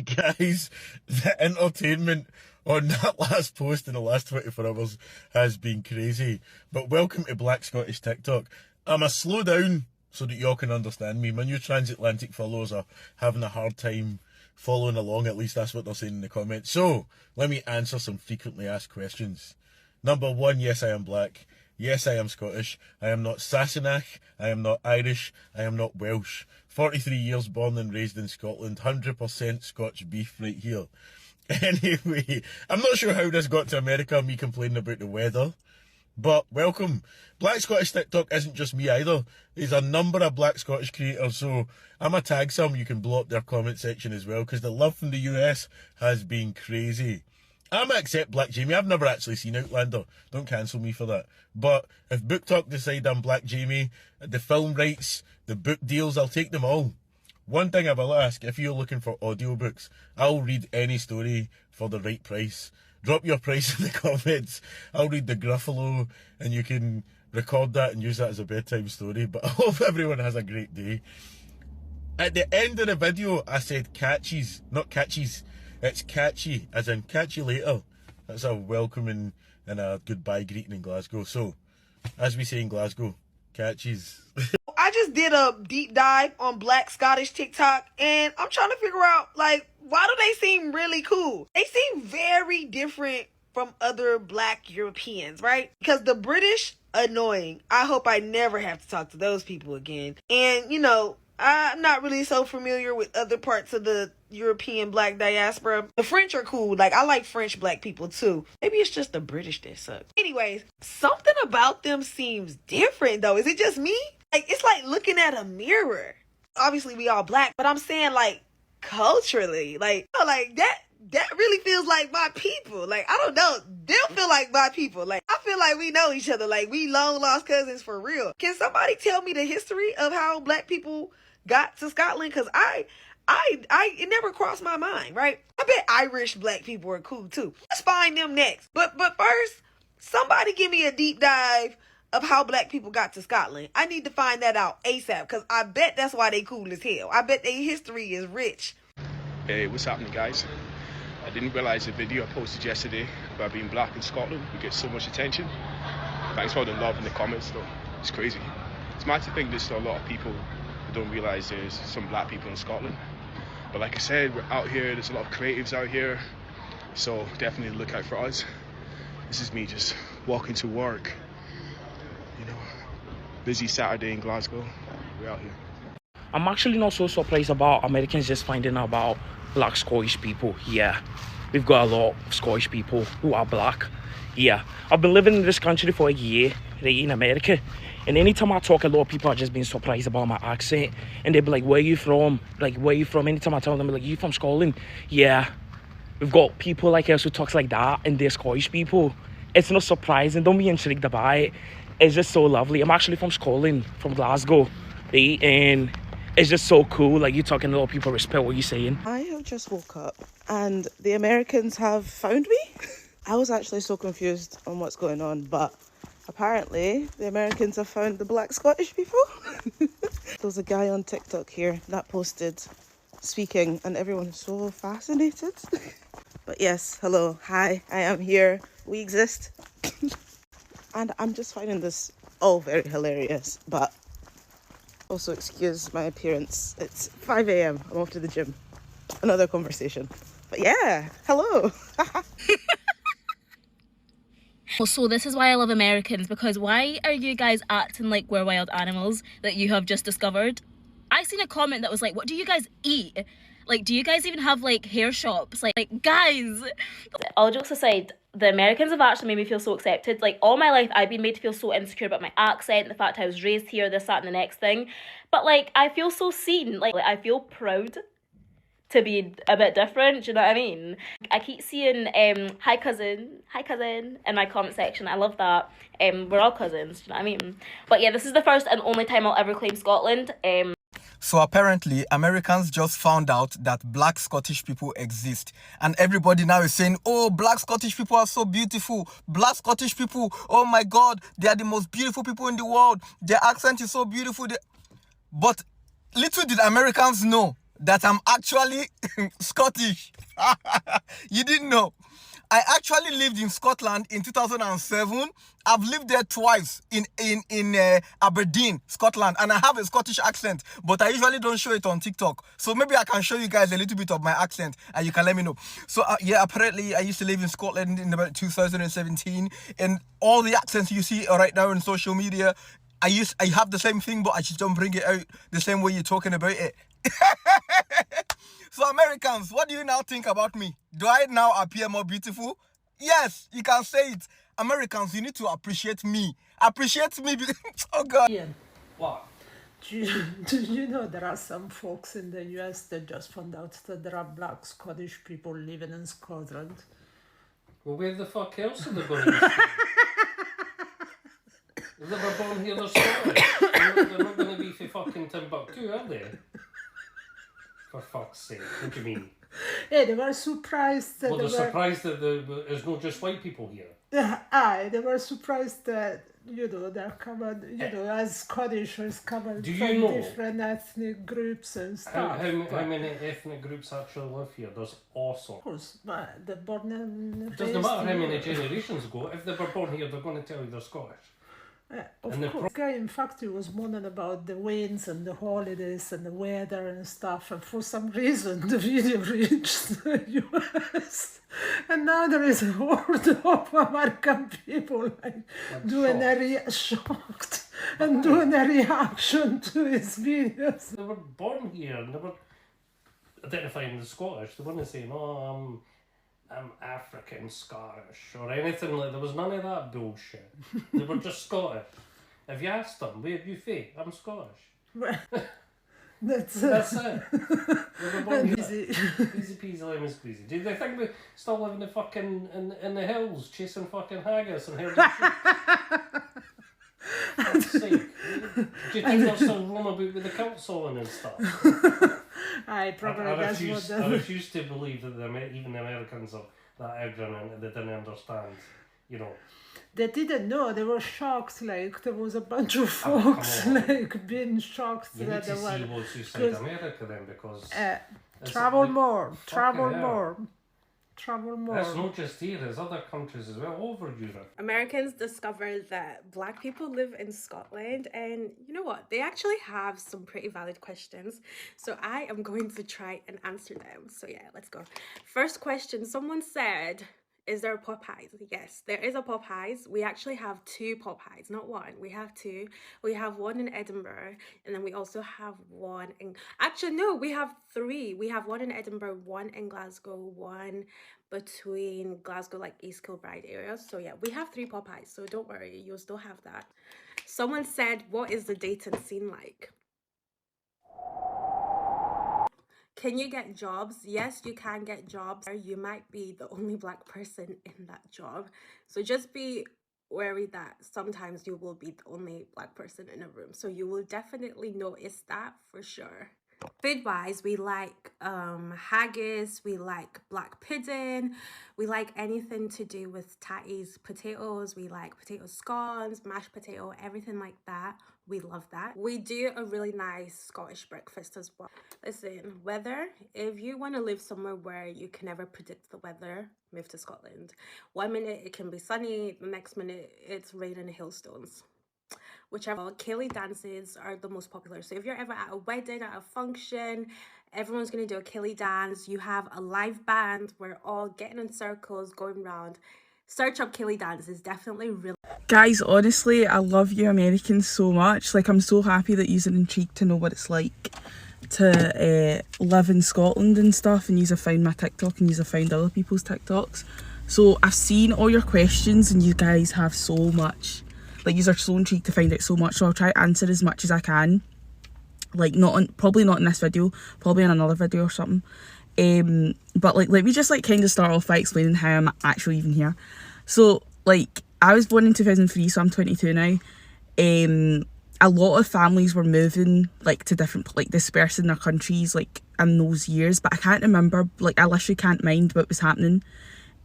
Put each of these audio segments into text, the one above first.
Guys, the entertainment on that last post in the last 24 hours has been crazy. But welcome to Black Scottish TikTok. I'ma slow down so that y'all can understand me. My new transatlantic followers are having a hard time following along, at least that's what they're saying in the comments. So, let me answer some frequently asked questions. Number one, yes, I am black. Yes, I am Scottish. I am not Sassenach. I am not Irish. I am not Welsh. 43 years born and raised in Scotland. 100% Scotch beef right here. Anyway, I'm not sure how this got to America, me complaining about the weather. But welcome. Black Scottish TikTok isn't just me either. There's a number of Black Scottish creators, so I'm a tag some. You can blow up their comment section as well, because the love from the US has been crazy. I'm going to accept Black Jamie. I've never actually seen Outlander. Don't cancel me for that. But if Book Talk decide I'm Black Jamie, the film rights, the book deals, I'll take them all. One thing I will ask, if you're looking for audiobooks, I'll read any story for the right price. Drop your price in the comments. I'll read the Gruffalo and you can record that and use that as a bedtime story. But I hope everyone has a great day. At the end of the video, I said catchies, not catchies. It's catchy, as in catch you later. That's a welcoming and a goodbye greeting in Glasgow. So, as we say in Glasgow, catchies. I just did a deep dive on Black Scottish TikTok, and I'm trying to figure out, like, why do they seem really cool? They seem very different from other Black Europeans, right? Because the British, annoying. I hope I never have to talk to those people again. And, you know, I'm not really so familiar with other parts of the European Black diaspora. The French are cool. Like, I like French Black people too. Maybe it's just the British that suck. Anyways, something about them seems different though. Is it just me? Like, it's like looking at a mirror. Obviously we all Black, but I'm saying like culturally, like, you know, like that really feels like my people. Like, I don't know. They don't feel like my people. Like, I feel like we know each other. Like, we long lost cousins for real. Can somebody tell me the history of how Black people got to Scotland? Because it never crossed my mind, right? I bet Irish Black people are cool too. Let's find them next. But first, somebody give me a deep dive of how Black people got to Scotland. I need to find that out ASAP, because I bet that's why they cool as hell. I bet their history is rich. Hey, what's happening, guys? I didn't realize the video I posted yesterday about being Black in Scotland would get so much attention. Thanks for all the love in the comments though. It's crazy. It's mad to think there's still a lot of people who don't realize there's some Black people in Scotland. But like I said, we're out here, there's a lot of creatives out here, so definitely look out for us. This is me just walking to work, you know, busy Saturday in Glasgow. We're out here. I'm actually not so surprised about Americans just finding out about Black Scottish people. Yeah, we've got a lot of Scottish people who are Black. Yeah, I've been living in this country for a year, right, in America. And anytime I talk, a lot of people are just being surprised about my accent. And they'll be like, where are you from? Like, where are you from? Anytime I tell them, like, you from Scotland? Yeah, we've got people like us who talks like that, and they're Scottish people. It's not surprising. Don't be intrigued about it. It's just so lovely. I'm actually from Scotland, from Glasgow, right? And it's just so cool. Like, you're talking, a lot of people respect what you're saying. I have just woke up and the Americans have found me. I was actually so confused on what's going on, but apparently the Americans have found the Black Scottish people. There was a guy on TikTok here that posted speaking and everyone is so fascinated. But yes, hello, hi, I am here, we exist. And I'm just finding this all very hilarious, but also excuse my appearance. It's 5 a.m. I'm off to the gym. Another conversation. But yeah, hello. So this is why I love Americans, because why are you guys acting like we're wild animals that you have just discovered? I seen a comment that was like, what do you guys eat? Like, do you guys even have like hair shops? Like guys. All jokes aside, the Americans have actually made me feel so accepted. Like, all my life I've been made to feel so insecure about my accent, the fact I was raised here, this, that, and the next thing. But like, I feel so seen. Like I feel proud to be a bit different, do you know what I mean? I keep seeing hi cousin in my comment section. I love that. We're all cousins, do you know what I mean? But yeah, this is the first and only time I'll ever claim Scotland. So apparently, Americans just found out that Black Scottish people exist. And everybody now is saying, oh, Black Scottish people are so beautiful. Black Scottish people, oh my God, they are the most beautiful people in the world. Their accent is so beautiful. But little did Americans know that I'm actually Scottish. You didn't know. I actually lived in Scotland in 2007. I've lived there twice in Aberdeen, Scotland, and I have a Scottish accent, but I usually don't show it on TikTok. So maybe I can show you guys a little bit of my accent and you can let me know. So yeah, apparently I used to live in Scotland in about 2017, and all the accents you see right now on social media, I have the same thing, but I just don't bring it out the same way you're talking about it. So Americans, what do you now think about me? Do I now appear more beautiful? Yes, you can say it. Americans, you need to appreciate me. Appreciate me because, oh God. Ian, What? do you know there are some folks in the US that just found out that there are black Scottish people living in Scotland? Well, where the fuck else are they going to be? If they were born here, they're Scottish. They're not going to be for fucking Timbuktu, are they? For fuck's sake, what do you mean? Yeah, they were surprised that Well, they're surprised that there's not just white people here. they were surprised that, they're coming, as Scottish is coming Do you from know different ethnic groups and stuff. How many ethnic groups actually live here? There's awesome. Of course, but they're born in... It doesn't matter how many generations ago, if they were born here, they're going to tell you they're Scottish. Of course. Guy, in fact, he was moaning about the winds and the holidays and the weather and stuff, and for some reason the video reached the US, and now there is a horde of American people doing shocked and doing a reaction to his videos. They were born here and they were identifying as Scottish. They weren't saying, oh, I'm African Scottish or anything like that. There was none of that bullshit. They were just Scottish. If you asked them, where are you from? I'm Scottish. That's it. They were born here. Easy. Easy peasy lemon squeezy. Do they think we still live in the fucking in the hills chasing fucking haggis and herding sheep? Fuck's sake. Do you think they're still running about with the kilts on and stuff? I refuse to believe that even the Americans are that ignorant and they didn't understand, They didn't know, they were shocked, there was a bunch of folks, being shocked You that need to they see were... what's outside America then, because... travel more. It's not just here, there's other countries as well, all over Europe. Americans discovered that black people live in Scotland, and you know what? They actually have some pretty valid questions. So I am going to try and answer them. So yeah, let's go. First question, someone said, is there a Popeyes? Yes, there is a Popeyes. We actually have two Popeyes, not one. We have two. We have one in Edinburgh, and then we also have one in... Actually, no, we have three. We have one in Edinburgh, one in Glasgow, one between Glasgow, East Kilbride area. So yeah, we have three Popeyes, so don't worry, you'll still have that. Someone said, what is the dating scene like? Can you get jobs? Yes, you can get jobs. You might be the only black person in that job. So just be wary that sometimes you will be the only black person in a room. So you will definitely notice that for sure. Food-wise, we like haggis, we like black pudding, we like anything to do with tatties, potatoes, we like potato scones, mashed potato, everything like that. We love that. We do a really nice Scottish breakfast as well. Listen, weather, if you want to live somewhere where you can never predict the weather, move to Scotland. 1 minute it can be sunny, the next minute it's raining hailstones. Whichever. Ceilidh dances are the most popular. So if you're ever at a wedding, at a function, everyone's going to do a Ceilidh dance. You have a live band. We're all getting in circles, going round. Search up Ceilidh dance. It's definitely really... Guys, honestly, I love you Americans so much. I'm so happy that you're intrigued to know what it's like to live in Scotland and stuff, and you've found my TikTok and you've found other people's TikToks. So I've seen all your questions and you guys have so much... you are so intrigued to find out so much, so I'll try to answer as much as I can. Probably not in this video, probably in another video or something. But let me just kind of start off by explaining how I'm actually even here. So I was born in 2003, so I'm 22 now. A lot of families were moving to different dispersed in their countries in those years, but I can't remember, I literally can't mind what was happening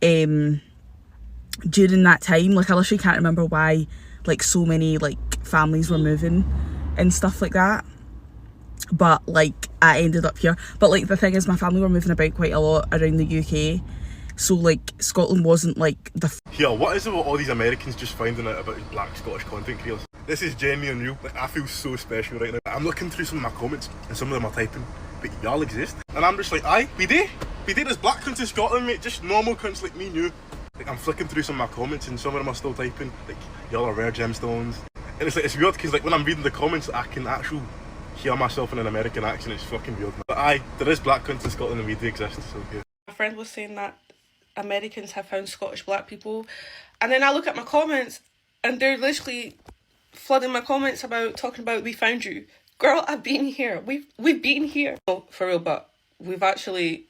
during that time. I literally can't remember why so many families were moving and stuff like that. but like I ended up here. But like the thing is, my family were moving about quite a lot around the UK, so like Scotland wasn't like the Yeah, what is it with all these Americans just finding out about black Scottish content creators? This is genuine real. Like, I feel so special right now. I'm looking through some of my comments and some of them are typing, but y'all exist. And I'm just like, aye, we do. We do. There's black cunts in Scotland, mate. Just normal cunts like me and you. Like, I'm flicking through some of my comments and some of them are still typing. Like, y'all are rare gemstones. And it's like, it's weird because like when I'm reading the comments, I can actually hear myself in an American accent. It's fucking weird. But aye, there is black cunts in Scotland and we do exist. So yeah. My friend was saying that Americans have found Scottish black people, and then I look at my comments and they're literally flooding my comments about talking about we found you. Girl, I've been here. We've been here. No, for real, but we've actually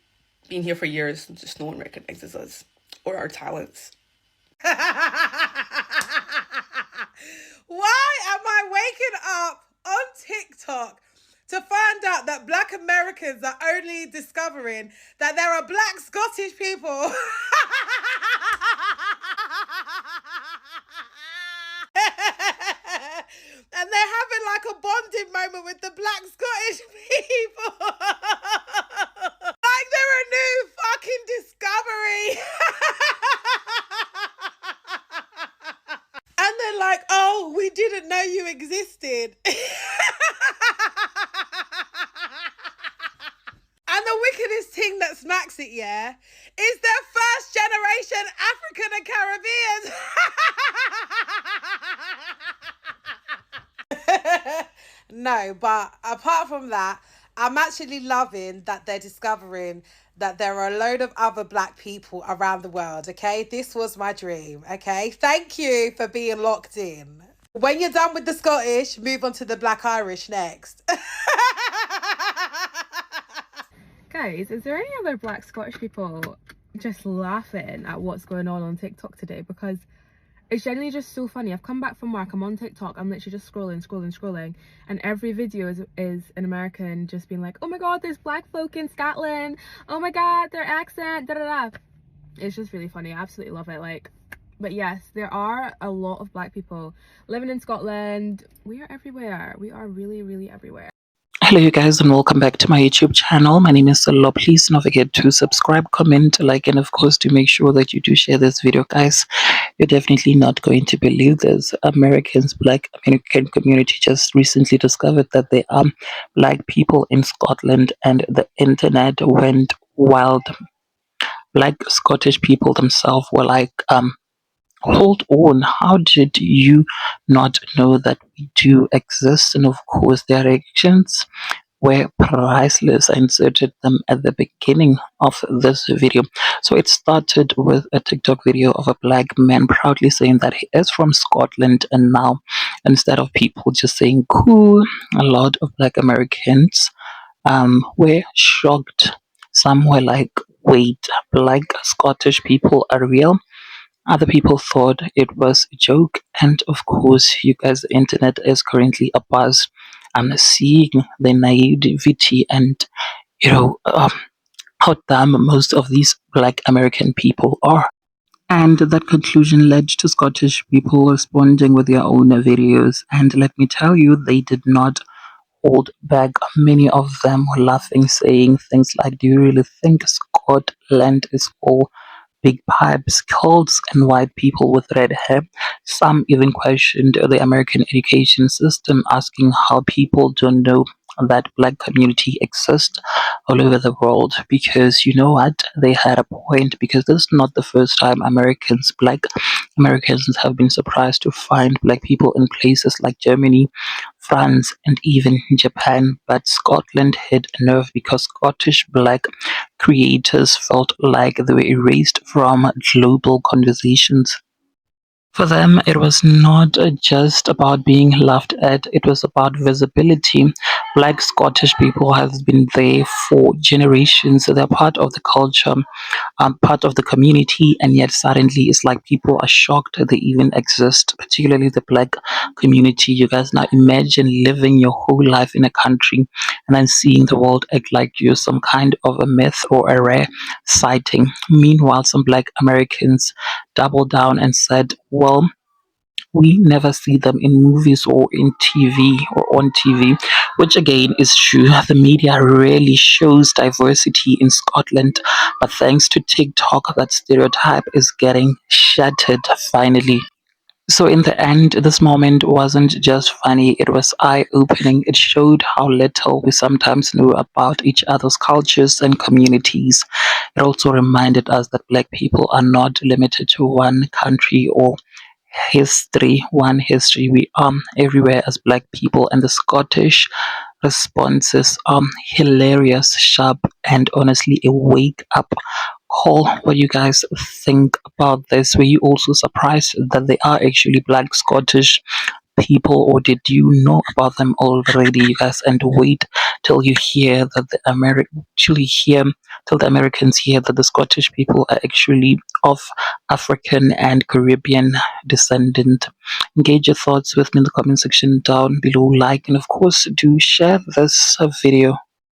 been here for years, just no one recognizes us or our talents. Why am I waking up on TikTok to find out that black Americans are only discovering that there are black Scottish people? And they're having like a bonding moment with the black Scottish people. Like they're a new fucking discovery. And they're like, oh, we didn't know you existed. And the wickedest thing that smacks it, yeah, is they're first generation African and Caribbean. No, but apart from that, I'm actually loving that they're discovering that there are a load of other black people around the world, okay? This was my dream, okay? Thank you for being locked in. When you're done with the Scottish, move on to the Black Irish next. Guys, is there any other black Scottish people just laughing at what's going on TikTok today? Because it's generally just so funny. I've come back from work, I'm on TikTok, I'm literally just scrolling, and every video is an American just being like, oh my god, there's black folk in Scotland, oh my god, their accent, da da da. It's just really funny. I absolutely love it. Like, but yes, there are a lot of black people living in Scotland. We are everywhere. We are really, really everywhere. Hello you guys and welcome back to my YouTube channel. My name is Solo. Please don't forget to subscribe, comment, like, and of course to make sure that you do share this video, guys. You're definitely not going to believe this. Black American community just recently discovered that there are black people in Scotland and the internet went wild. Black Scottish people themselves were like, hold on, how did you not know that we do exist? And of course their reactions were priceless. I inserted them at the beginning of this video. So it started with a TikTok video of a black man proudly saying that he is from Scotland, and now instead of people just saying cool, a lot of black Americans were shocked. Some were like, wait, black Scottish people are real? Other people thought it was a joke, and of course, you guys, the internet is currently abuzz. I'm seeing the naivety and how dumb most of these black American people are. And that conclusion led to Scottish people responding with their own videos. And let me tell you, they did not hold back. Many of them were laughing, saying things like, do you really think Scotland is all big pipes, cults, and white people with red hair? Some even questioned the American education system, asking how people don't know that black community exists all over the world. Because you know what, they had a point, because this is not the first time black Americans have been surprised to find black people in places like Germany, France, and even Japan. But Scotland hit a nerve because Scottish black creators felt like they were erased from global conversations. For them, it was not just about being laughed at, it was about visibility. Black Scottish people have been there for generations. They're part of the culture, part of the community, and yet suddenly it's like people are shocked that they even exist, particularly the black community. You guys, now imagine living your whole life in a country and then seeing the world act like you're some kind of a myth or a rare sighting. Meanwhile, some black Americans doubled down and said, well, we never see them in movies or in TV or on TV, which again is true. The media rarely shows diversity in Scotland, but thanks to TikTok, that stereotype is getting shattered finally. So, in the end, this moment wasn't just funny, it was eye opening. It showed how little we sometimes know about each other's cultures and communities. It also reminded us that Black people are not limited to one country or one history. We are everywhere as Black people, and the Scottish responses are hilarious, sharp, and honestly a wake up call. What do you guys think about this? Were you also surprised that they are actually Black Scottish people, or did you know about them already, you guys? And wait till you hear that till the Americans hear that the Scottish people are actually of African and Caribbean descendant. Engage your thoughts with me in the comment section down below, like, and of course do share this video.